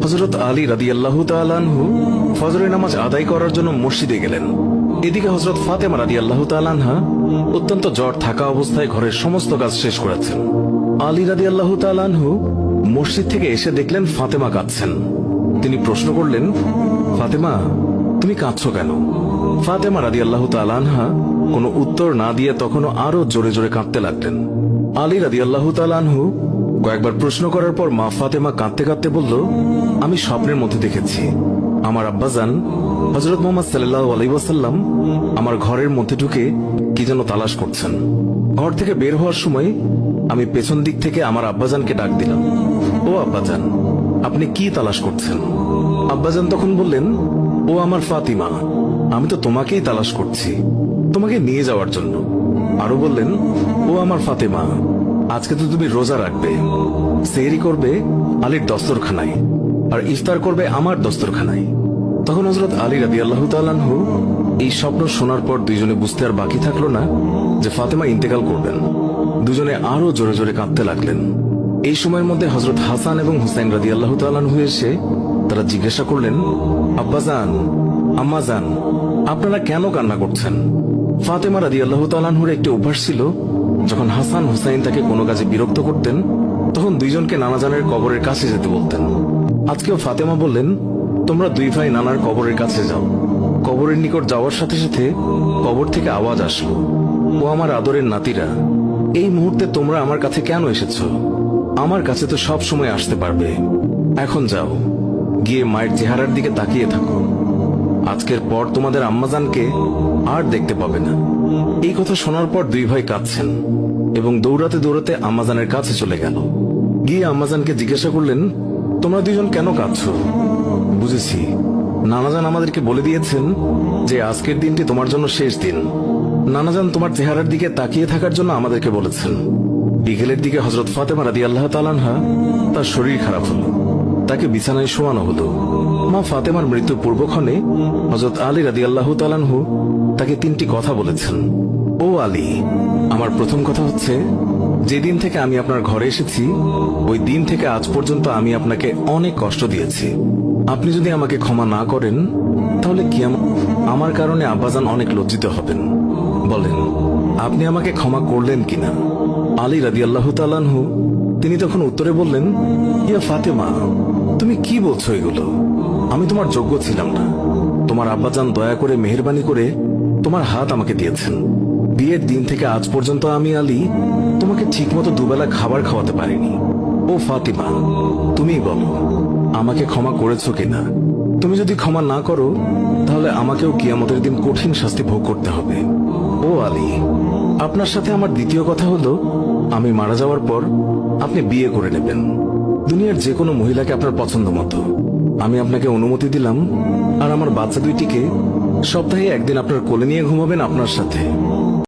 হযরত আলী রাদিয়াল্লাহু তাআলা আনহু ফজরের নামাজ আদায় করার জন্য মসজিদে গেলেন। এদিকে হযরত ফাতেমা রাদিয়াল্লাহু তাআলা আনহা অত্যন্ত জ্বর থাকা অবস্থায় ঘরের সমস্ত কাজ শেষ করেছেন। আলী রাদিয়াল্লাহু তাআলা আনহু মসজিদ থেকে এসে দেখলেন ফাতেমা কাঁদছেন। তিনি প্রশ্ন করলেন, ফাতেমা, তুমি কাঁদছো কেন? ফাতেমা রাদিয়াল্লাহু তাআলা আনহা কোনো উত্তর না দিয়ে তখনও আরো জোরে জোরে কাঁদতে লাগলেন। আলী রাদিয়াল্লাহু তাআলা আনহু কয়েকবার প্রশ্ন করার পর মা ফাতেমা কাঁদতে কাঁদতে বলল, আমি স্বপ্নের মধ্যে দেখেছি আমার আব্বাজান হযরত মুহাম্মদ সাল্লাল্লাহু আলাইহি ওয়াসাল্লাম আমার ঘরের মধ্যে ঢুকে কি যেন তালাশ করছেন। ঘর থেকে বের হওয়ার সময় আমি পেছন দিক থেকে আমার আব্বাজানকে ডাক দিলাম, ও আব্বাজান, আপনি কি তালাশ করছেন? আব্বাজান তখন বললেন, ও আমার ফাতিমা, আমি তো তোমাকেই তালাশ করছি, তোমাকে নিয়ে যাওয়ার জন্য। আরো বললেন, ও আমার ফাতেমা, আজকে তো তুমি রোজা রাখবে, সেহরি করবে আলীর দস্তরখানায় আর ইফতার করবে আমার দস্তরখানায়। তখন হযরত আলী রাদিয়াল্লাহু তাআলা আনহু এই স্বপ্ন শোনার পর দুইজনে বুঝতে আর বাকি থাকলো না যে ফাতেমা ইন্তেকাল করবেন। দুজনে আরো জোরে জোরে কাঁদতে লাগলেন। এই সময়ের মধ্যে হযরত হাসান এবং হুসাইন রাদিয়াল্লাহু তাআলা আনহু এসে তারা জিজ্ঞাসা করলেন, আব্বাজান, আম্মাজান, আপনারা কেন কান্না করছেন? ফাতেমা রাদিয়াল্লাহু তাআলা আনহুর একটি অভ্যাস ছিল, যখন হাসান হুসাইন তাকে কোনো কাজে বিরক্ত করতেন তখন দুইজনকে নানাজানের কবরের কাছে যেতে বলতেন। আজকেও ফাতেমা বললেন, তোমরা দুই ভাই নানার কবরের কাছে যাও। কবরের নিকট যাওয়ার সাথে সাথে কবর থেকে আওয়াজ আসলো, ও আমার আদরের নাতিরা, এই মুহূর্তে তোমরা আমার কাছে কেন এসেছো? আমার কাছে তো সব সময় আসতে পারবে। এখন যাও, গিয়ে মায়ের চেহারার দিকে তাকিয়ে থাকো। আজকের পর তোমাদের আম্মাজানকে আর দেখতে পাবে না। এই কথা শোনার পর দুই ভাই কাঁদছেন এবং দৌড়াতে দৌড়াতে আম্মাজানের কাছে চলে গেল। গিয়ে আম্মাজানকে জিজ্ঞাসা করলেন, তোমরা দুইজন কেন কাঁদছো? বুঝেছি, নানাজান আমাদেরকে বলে দিয়েছেন যে আজকের দিনটি তোমার জন্য শেষ দিন। নানাজান তোমার চেহারার দিকে তাকিয়ে থাকার জন্য আমাদেরকে বলেছেন। বিকেলের দিকে হযরত ফাতেমা রাদিয়াল্লাহু তাআলা আনহা তার শরীর খারাপ হলো, তাকে বিছানায় শোয়ানো হলো। মা ফাতেমার মৃত্যুর পূর্বক্ষণে হযরত আলী রাদিয়াল্লাহু তাআলা আনহু তাকে তিনটি কথা বলেছেন। ও আলী, আমার প্রথম কথা হচ্ছে, যেদিন থেকে আমি আপনার ঘরে এসেছি ওই দিন থেকে আজ পর্যন্ত আমি আপনাকে অনেক কষ্ট দিয়েছি। আপনি যদি আমাকে ক্ষমা না করেন তাহলে কি আমার কারণে আব্বাজান অনেক লজ্জিত হবেন। বলেন, আপনি আমাকে ক্ষমা করলেন কিনা? আলী রাদিয়াল্লাহু তাআলা আনহু তিনি তখন উত্তরে বললেন, ইয়া ফাতেমা, তুমি কি বলছো এগুলো? আমি তোমার যোগ্য ছিলাম না। তোমার আব্বাজান দয়া করে মেহেরবানি করে তোমার হাত আমাকে দিয়েছেন। বিয়ের দিন থেকে আজ পর্যন্ত আমি আলী তোমাকে ঠিকমতো দুবেলা খাবার খাওয়াতে পারিনি। ও ফাতিমা, তুমি বলো, আমাকে ক্ষমা করেছো কিনা? তুমি যদি ক্ষমা না করো তাহলে আমাকেও কিয়ামতের দিন কঠিন শাস্তি ভোগ করতে হবে। ও আলী, আপনার সাথে আমার দ্বিতীয় কথা হলো, আমি মারা যাওয়ার পর আপনি বিয়ে করে নেবেন, দুনিয়ার যে কোনো মহিলাকে আপনার পছন্দ মতো। আমি আপনাকে অনুমতি দিলাম, আর আমার বাচ্চা দুইটিকে সপ্তাহে একদিন আপনার কোলে নিয়ে ঘুমাবেন আপনার সাথে।